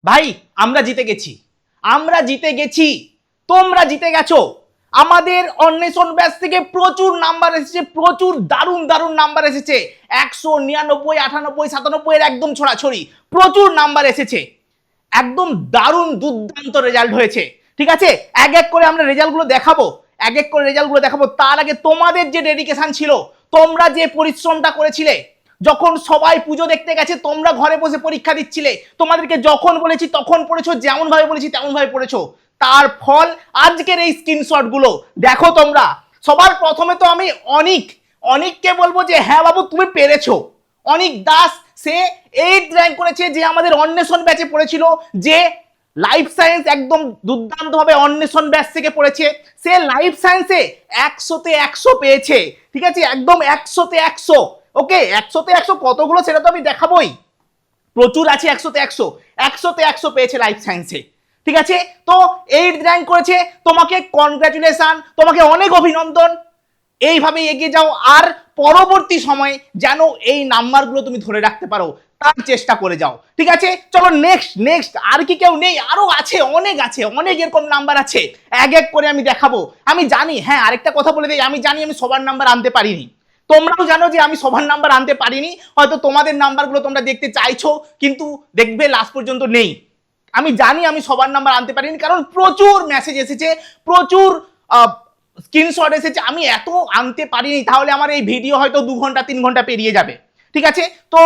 ভাই আমরা জিতে গেছি, আমরা জিতে গেছি, তোমরা জিতে গেছো। আমাদের অন্বেষণ ব্যাচ থেকে প্রচুর নাম্বার এসেছে, প্রচুর দারুণ দারুণ নাম্বার এসেছে। 199, 98, 97 এর একদম ছড়াছড়ি প্রচুর নাম্বার এসেছে। একদম দারুণ দুর্দান্ত রেজাল্ট হয়েছে। ঠিক আছে, এক এক করে আমরা রেজাল্টগুলো দেখাবো, এক এক করে রেজাল্টগুলো দেখাবো। তার আগে তোমাদের যে ডেডিকেশন ছিল, তোমরা যে পরিশ্রমটা করেছিলে, যখন সবাই পুজো দেখতে গেছে তোমরা ঘরে বসে পরীক্ষা দিচ্ছিলে, তোমাদেরকে যখন বলেছি তখন পড়েছো, যেমন ভাবে বলেছি তেমন ভাবে পড়েছো, তার ফল আজকের এই স্ক্রিনশট গুলো দেখো তোমরা। সবার প্রথমে তো আমি অনিককে বলবো যে হ্যাঁ বাবু তুমি পেরেছো। অনিক দাস সে 8 র্যাঙ্ক করেছে, যে আমাদের অন্বেষণ ব্যাচে পড়েছিল, যে লাইফ সায়েন্স একদম দুর্দান্ত ভাবে অন্বেষণ ব্যাচ থেকে পড়েছে। সে লাইফ সায়েন্সে 100তে 100 পেয়েছে। ঠিক আছে, একদম 100তে 100। ওকে, 100তে 100 কতগুলো সেটা তো আমি দেখাবোই, প্রচুর আছে। 100তে 100, 100তে 100 পেয়েছে লাইফ সায়েন্সে। ঠিক আছে, তো 8 র্যাঙ্ক করেছে, তোমাকে কনগ্রাচুলেশন, তোমাকে অনেক অভিনন্দন। এইভাবে এগিয়ে যাও, আর পরবর্তী সময়ে যেন এই নাম্বারগুলো তুমি ধরে রাখতে পারো তার চেষ্টা করে যাও। ঠিক আছে, চলো নেক্সট। আর কি কেউ নেই? আরো আছে, অনেক আছে, অনেক এরকম নাম্বার আছে, এক এক করে আমি দেখাবো। আমি জানি, হ্যাঁ আরেকটা কথা বলে দিই, আমি জানি আমি সবার নাম্বার আনতে পারিনি। তোমরাও জানো যে আমি সবার নাম্বার আনতে পারিনি। হয়তো তোমাদের নাম্বারগুলো তোমরা দেখতে চাইছো, কিন্তু দেখবে লাস্ট পর্যন্ত নেই। আমি জানি আমি সবার নাম্বার আনতে পারিনি, কারণ প্রচুর মেসেজ এসেছে, প্রচুর স্ক্রিনশট এসেছে। আমি এত আনতে পারিনি, তাহলে আমার এই ভিডিও হয়তো 2 ঘন্টা 3 ঘন্টা পেরিয়ে যাবে। ঠিক আছে, তো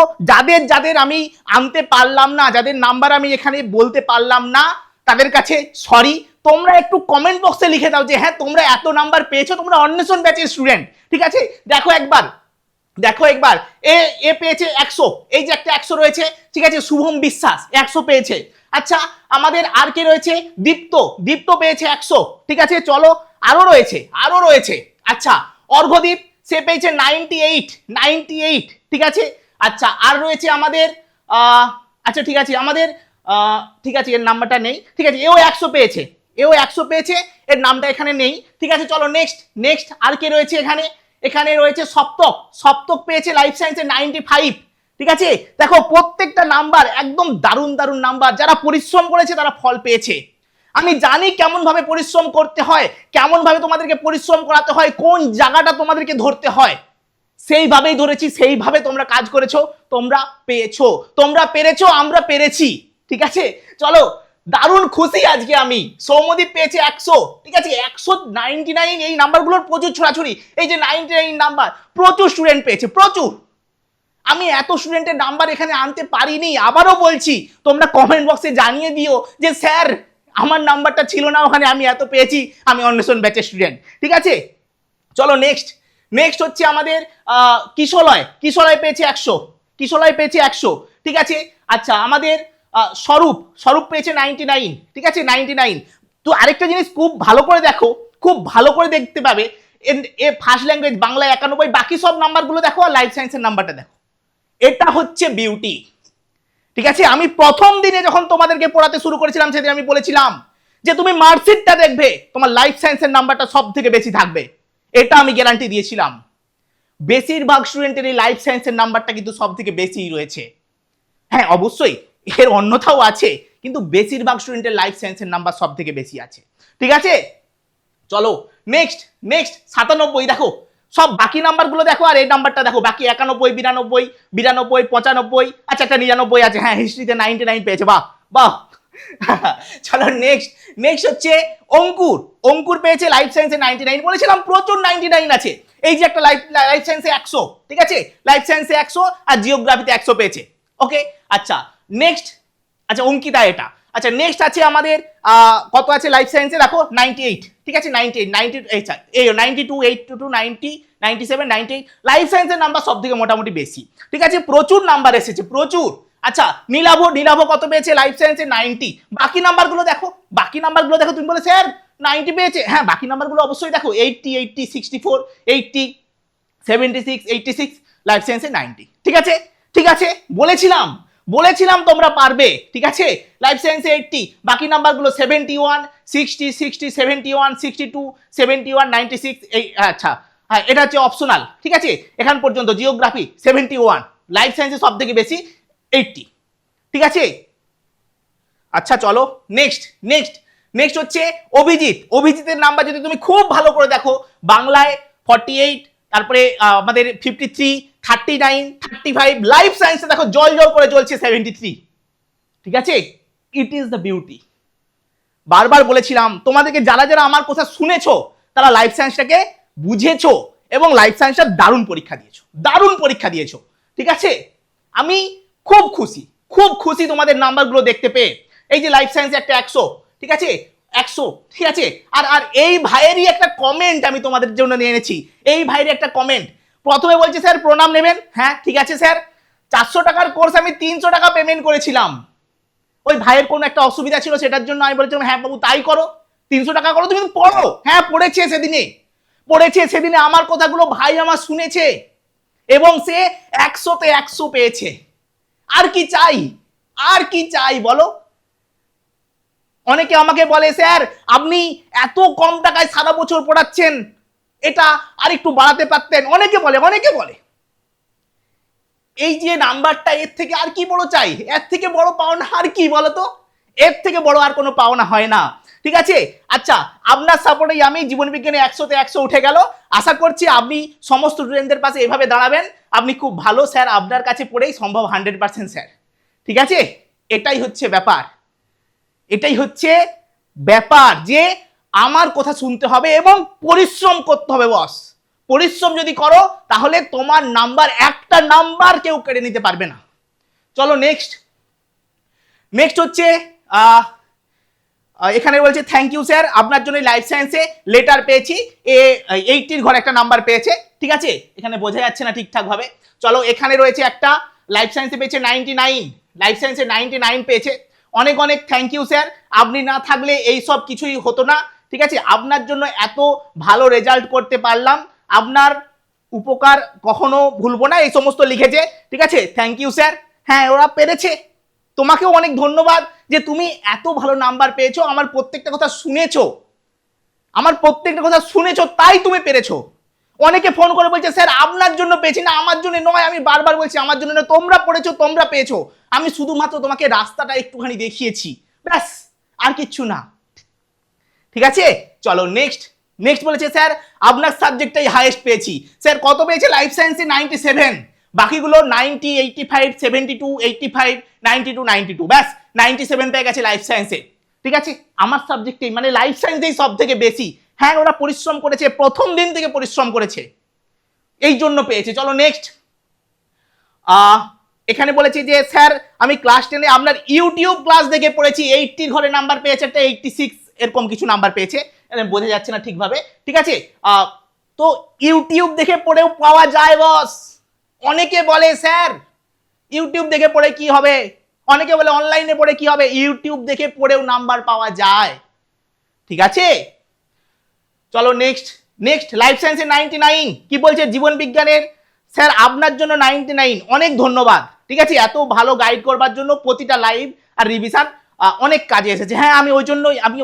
যাদের আমি আনতে পারলাম না, যাদের নাম্বার আমি এখানে বলতে পারলাম না, তাদের কাছে সরি। তোমরা একটু কমেন্ট বক্সে লিখে দাও যে হ্যাঁ তোমরা এত নাম্বার পেয়েছো, তোমরা অন্বেষণ ব্যাচের স্টুডেন্ট। ঠিক আছে, দেখো একবার এ পেয়েছে 100, এই যে একটা 100 রয়েছে। ঠিক আছে, শুভম বিশ্বাস 100 পেয়েছে। আচ্ছা, আমাদের আর কে রয়েছে? দীপ্ত পেয়েছে 100। ঠিক আছে, চলো আরো রয়েছে। আচ্ছা, অর্ঘদীপ সে পেয়েছে 98। ঠিক আছে, আচ্ছা আর রয়েছে আমাদের আচ্ছা ঠিক আছে, আমাদের ঠিক আছে এর নাম্বারটা নেই। ঠিক আছে, এও 100 পেয়েছে, এর নামটা এখানে নেই। ঠিক আছে, চলো নেক্সট আর কে রয়েছে এখানে রয়েছে সপ্তক পেয়েছে লাইফ সায়েন্সে 95। ঠিক আছে, দেখো প্রত্যেকটা নাম্বার একদম দারুণ নাম্বার। যারা পরিশ্রম করেছে তারা ফল পেয়েছে। আমি জানি কেমন ভাবে পরিশ্রম করতে হয়, কেমন ভাবে তোমাদেরকে পরিশ্রম করাতে হয়, কোন জায়গাটা তোমাদেরকে ধরতে হয়, সেইভাবেই ধরেছি, সেইভাবে তোমরা কাজ করেছো, তোমরা পেরেছো, আমরা পেরেছি। ঠিক আছে, চলো দারুণ খুশি আজকে আমি। সৌম্যদীপ পেয়েছে 100। ঠিক আছে, 199 এই নাম্বারগুলোর প্রচুর ছড়াছড়ি। এই যে 99 নাম্বার, প্রচুর স্টুডেন্ট পেয়েছে, প্রচুর। আমি এত স্টুডেন্টের নাম্বার এখানে আনতে পারিনি। আবারও বলছি, তোমরা কমেন্ট বক্সে জানিয়ে দিও যে স্যার আমার নাম্বারটা ছিল না ওখানে, আমি এত পেয়েছি, আমি অন্বেষণ ব্যাচের স্টুডেন্ট। ঠিক আছে, চলো নেক্সট হচ্ছে আমাদের কিশলয় পেয়েছে 100। ঠিক আছে, আচ্ছা আমাদের স্বরূপ পেয়েছে 99। ঠিক আছে, 99। তো আরেকটা জিনিস খুব ভালো করে দেখো, খুব ভালো করে দেখতে পাবে, এ ফার্স্ট ল্যাঙ্গুয়েজ বাংলা 91, বাকি সব নাম্বারগুলো দেখো আর লাইফ সায়েন্সের নাম্বারটা দেখো। এটা হচ্ছে বিউটি। ঠিক আছে, আমি প্রথম দিনে যখন তোমাদেরকে পড়াতে শুরু করেছিলাম সেদিন আমি বলেছিলাম যে তুমি মার্কশিটটা দেখবে, তোমার লাইফ সায়েন্সের নাম্বারটা সব থেকে বেশি থাকবে, এটা আমি গ্যারান্টি দিয়েছিলাম। বেশিরভাগ স্টুডেন্টের এই লাইফ সায়েন্সের নাম্বারটা কিন্তু সব থেকে বেশি রয়েছে। হ্যাঁ অবশ্যই এর অন্যথাও আছে, কিন্তু বেশিরভাগ স্টুডেন্টের লাইফ সায়েন্সের নাম্বার সব থেকে বেশি আছে। ঠিক আছে, চলো নেক্সট 97। দেখো সব বাকি নাম্বারগুলো দেখো, আর এই নাম্বারটা দেখো, বাকি 91, 92, 95। আচ্ছা একটা 99 আছে, হ্যাঁ হিস্ট্রিতে 99 পেয়েছে, বাহ। চলো নেক্সট হচ্ছে অঙ্কুর পেয়েছে লাইফ সায়েন্সে 99। বলেছিলাম প্রচুর 99 আছে। এই যে একটা লাইফ সায়েন্সে 100। ঠিক আছে, লাইফ সায়েন্সে 100 আর জিওগ্রাফিতে 100 পেয়েছে। ওকে, আচ্ছা নেক্সট, আচ্ছা অঙ্কিতা এটা। আচ্ছা নেক্সট আছে আমাদের কত আছে লাইফ সায়েন্সে, দেখো 98। ঠিক আছে, 98 এই 92, 82, 90, 97, 98 লাইফ সায়েন্সের নাম্বার সব থেকে মোটামুটি বেশি। ঠিক আছে, প্রচুর নাম্বার এসেছে, প্রচুর। আচ্ছা নীলাভ কত পেয়েছে লাইফ সায়েন্সে? 90। বাকি নাম্বারগুলো দেখো, তুমি বলে স্যার 90 পেয়েছে, হ্যাঁ বাকি নাম্বারগুলো অবশ্যই দেখো, 80, 64, 80, 76, 86 লাইফ সায়েন্সে 90। ঠিক আছে, বলেছিলাম তোমরা পারবে। ঠিক আছে, লাইফ সায়েন্সে 80, বাকি নাম্বারগুলো 71, 60, 60, 71, 62, 71, 96 এই আচ্ছা হ্যাঁ এটা হচ্ছে অপশনাল। ঠিক আছে, এখান পর্যন্ত। জিওগ্রাফি 71, লাইফ সায়েন্সে সব থেকে বেশি 80। ঠিক আছে, আচ্ছা চলো নেক্সট নেক্সট নেক্সট হচ্ছে অভিজিৎ। অভিজিতের নাম্বার যদি তুমি খুব ভালো করে দেখো, বাংলায় 48, তারপরে আমাদের 53, 39, 35, লাইফ সায়েন্সে দেখো জল জল করে জ্বলছে 73। ঠিক আছে, ইট ইজ দ্য বিউটি। বারবার বলেছিলাম তোমাদেরকে, যারা যারা আমার কথা শুনেছো তারা লাইফ সায়েন্সটাকে বুঝেছো এবং লাইফ সায়েন্সটা দারুণ পরীক্ষা দিয়েছো, দারুণ পরীক্ষা দিয়েছো। ঠিক আছে, আমি খুব খুশি, খুব খুশি তোমাদের নাম্বারগুলো দেখতে পেয়ে। এই যে লাইফ সায়েন্সে একটা 100, ঠিক আছে 100, ঠিক আছে। আর আর এই ভাইয়েরই একটা কমেন্ট আমি তোমাদের জন্য নিয়ে এনেছি। এই ভাইয়ের একটা কমেন্ট, প্রথমে বলছে স্যার প্রণাম নেবেন। হ্যাঁ ঠিক আছে স্যার, 400 টাকার কোর্স আমি 300 টাকা পেমেন্ট করেছিলাম। ওই ভাইয়ের কোনো একটা অসুবিধা ছিল, সেটার জন্য আমি বলেছিলাম হ্যাঁ বাবু তাই করো, 300 টাকা করো, তুমি পড়ো। হ্যাঁ পড়েছে সেদিনে, পড়েছে সেদিনে, আমার কথাগুলো ভাই আমার শুনেছে এবং সে 100তে 100 পেয়েছে। আর কি চাই, আর কি চাই বলো? অনেকে আমাকে বলে স্যার আপনি এত কম টাকায় সারা বছর পড়াচ্ছেন, এটা আর একটু বাড়াতে পারতেন। অনেকে বলে, অনেকে বলে। এই যে নাম্বারটা, এর থেকে আর কি বড় চাই? এর থেকে বড় পাওনা আর কি বলো তো? এর থেকে বড় আর কোনো পাওনা হয় না। ঠিক আছে, আচ্ছা আপনার সাপোর্টেই আমি জীবন বিজ্ঞানে 100তে 100 উঠে গেল। আশা করছি আপনি সমস্ত স্টুডেন্টদের পাশে এভাবে দাঁড়াবেন। আপনি খুব ভালো স্যার, আপনার কাছে পড়েই সম্ভব 100% স্যার। ঠিক আছে, এটাই হচ্ছে ব্যাপার, এটাই হচ্ছে ব্যাপার যে আমার কথা শুনতে হবে এবং পরিশ্রম করতে হবে বস। পরিশ্রম যদি করো তাহলে তোমার নাম্বার, একটা নাম্বার কেউ কেড়ে নিতে পারবে না। চলো নেক্সট। নেক্সট হচ্ছে এখানে বলছে থ্যাংক ইউ স্যার, আপনার জন্য লাইফ সায়েন্সে লেটার পেয়েছি, 80 ঘরে একটা নাম্বার পেয়েছে। ঠিক আছে, এখানে বোঝা যাচ্ছে না ঠিকঠাক ভাবে। চলো এখানে রয়েছে একটা লাইফ সায়েন্সে পেয়েছে 99, লাইফ সায়েন্সে 99 পেয়েছে। অনেক অনেক থ্যাংক ইউ স্যার, আপনি না থাকলে এই সব কিছুই হতো না। ঠিক আছে, আপনার জন্য এত ভালো রেজাল্ট করতে পারলাম, আপনার উপকার কখনো ভুলবো না, এই সমস্ত লিখেছে। ঠিক আছে, থ্যাংক ইউ স্যার। হ্যাঁ ওরা পেরেছে, তোমাকেও অনেক ধন্যবাদ যে তুমি এত ভালো নাম্বার পেয়েছো, আমার প্রত্যেকটা কথা শুনেছো, আমার প্রত্যেকটা কথা শুনেছো, তাই তুমি পেরেছো। অনেকে ফোন করে বলছে স্যার আপনার জন্য পেয়েছি না, আমার জন্য নয়। আমি বারবার বলছি আমার জন্য না, তোমরা পড়েছো, তোমরা পেয়েছো। আমি শুধুমাত্র তোমাকে রাস্তাটা একটুখানি দেখিয়েছি, ব্যাস, আর কিচ্ছু না। ঠিক আছে, চলো নেক্সট। নেক্সট বলেছে স্যার আপনার সাবজেক্টটাই হাইয়েস্ট পেয়েছি। স্যার কত পেয়েছে? লাইফ সায়েন্সে 97, বাকিগুলো 90, 85, 72, 85, 92, 92, ব্যাস 97 পেয়ে গেছে লাইফ সায়েন্সে। ঠিক আছে, আমার সাবজেক্টেই মানে লাইফ সায়েন্সেই সব থেকে বেশি। হ্যাঁ ওরা পরিশ্রম করেছে, প্রথম দিন থেকে পরিশ্রম করেছে, এই জন্য পেয়েছে। চলো নেক্সট। এখানে বলেছি যে স্যার আমি ক্লাস 10-এ আপনার ইউটিউব ক্লাস দেখে পড়েছি, 80 ঘরে নাম্বার পেয়েছে, একটা 86 এরকম কিছু নাম্বার পেয়েছে, বোঝা যাচ্ছে না ঠিকভাবে। ঠিক আছে, তো ইউটিউব দেখে পড়েও পাওয়া যায় বস। অনেকে বলে স্যার ইউটিউব দেখে পড়ে কি হবে, অনেকে বলে অনলাইনে পড়ে কি হবে, ইউটিউব দেখে পড়েও নাম্বার পাওয়া যায়। ঠিক আছে, চলো নেক্সট। নেক্সট লাইফ সায়েন্সে 99 কি বলছে? জীবন বিজ্ঞানের স্যার আপনার জন্য 99, অনেক ধন্যবাদ। ঠিক আছে, এত ভালো গাইড করবার জন্য, প্রতিটা লাইভ আর রিভিশন অনেক কাজে এসেছে। হ্যাঁ আমি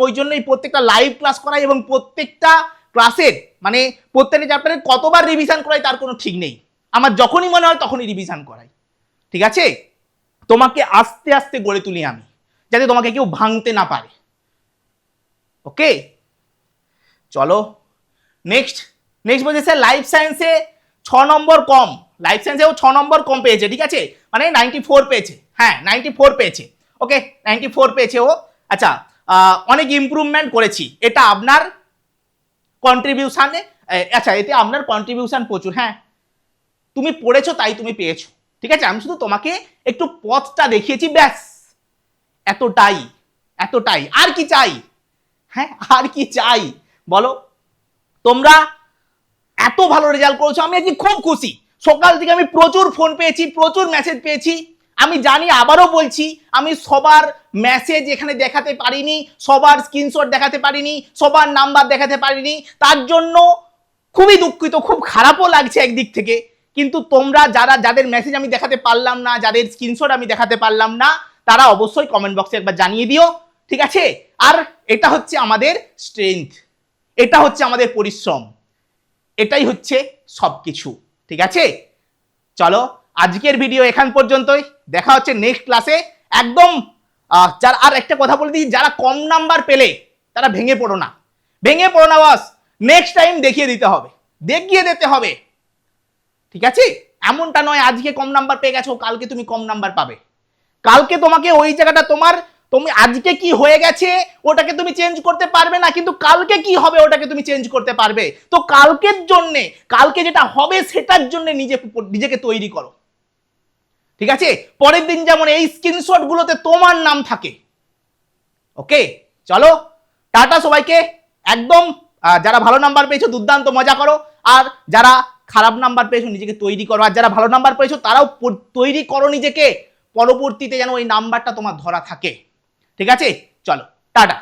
ওই জন্যই প্রত্যেকটা লাইভ ক্লাস করাই এবং প্রত্যেকটা ক্লাসের মানে প্রত্যেকটা চ্যাপ্টারে কতবার রিভিশন করাই তার কোনো ঠিক নেই। আমার যখনই মনে হয় তখনই রিভিশন করাই। ঠিক আছে, তোমাকে আস্তে আস্তে গড়ে তুলি আমি, যাতে তোমাকে কেউ ভাঙতে না পারে। ওকে, চলো নেক্সট। নেক্সট বলছে স্যার লাইফ সায়েন্সে 6 নম্বর কম, লাইফ সায়েন্সেও 6 নম্বর কম পেয়েছে। ঠিক আছে, মানে 94 পেয়েছে। হ্যাঁ 94 পেয়েছে, ওকে 94 পেয়েছে ও। আচ্ছা অনেক ইমপ্রুভমেন্ট করেছি, এটা আপনার কন্ট্রিবিউশনে, আচ্ছা এতে আপনার কন্ট্রিবিউশন প্রচুর। হ্যাঁ তুমি পড়েছো তাই তুমি পেয়েছো। ঠিক আছে, আমি শুধু তোমাকে একটু পথটা দেখিয়েছি, ব্যাস এতটাই, এতটাই। আর কি চাই? হ্যাঁ আর কি চাই বলো? তোমরা এত ভালো রেজাল্ট করেছো, আমি আজকে খুব খুশি। সকাল থেকে আমি প্রচুর ফোন পেয়েছি, প্রচুর মেসেজ পেয়েছি। আমি জানি, আবারও বলছি, আমি সবার মেসেজ এখানে দেখাতে পারিনি, সবার স্ক্রিনশট দেখাতে পারিনি, সবার নাম্বার দেখাতে পারিনি, তার জন্য খুবই দুঃখিত, খুব খারাপও লাগছে একদিক থেকে। কিন্তু তোমরা যাদের মেসেজ আমি দেখাতে পারলাম না, যাদের স্ক্রিনশট আমি দেখাতে পারলাম না, তারা অবশ্যই কমেন্ট বক্সে একবার জানিয়ে দিও। ঠিক আছে, আর এটা হচ্ছে আমাদের স্ট্রেংথ, এটা হচ্ছে আমাদের পরিশ্রম, এটাই হচ্ছে সবকিছু। ঠিক আছে, চলো আজকের ভিডিও এখান পর্যন্তই, দেখা হচ্ছে নেক্সট ক্লাসে। একদম যারা, আর একটা কথা বলে দিই, যারা কম নাম্বার পেলে তারা ভেঙে পড়ো না, ভেঙে পড়ো না বাস, নেক্সট টাইম দেখিয়ে দিতে হবে, দেখিয়ে দিতে হবে, ঠিক আছে? এমনটা নয় আজকে কম নাম্বার পেয়ে গেছো কালকে তুমি কম নাম্বার পাবে, কালকে তোমাকে ওই জায়গাটা তুমি আজকে কি হয়ে গেছে ওটাকে তুমি চেঞ্জ করতে পারবে না, কিন্তু কালকে কি হবে ওটাকে তুমি চেঞ্জ করতে পারবে। তো কালকের জন্য, কালকে যেটা হবে সেটার জন্য নিজেকে তৈরি করো, ঠিক আছে? পরের দিন যেমন এই স্ক্রিনশট গুলোতে তোমার নাম থাকে। ওকে, চলো টাটা সবাইকে। একদম যারা ভালো নাম্বার পেয়েছো দুর্দান্ত মজা করো, আর যারা খারাপ নাম্বার পেয়েছো নিজেকে তৈরি করো, আর যারা ভালো নাম্বার পেয়েছো তারাও তৈরি করো নিজেকে, পরবর্তীতে যেন ওই নাম্বারটা তোমার ধরা থাকে, ঠিক আছে? চলো টাটা।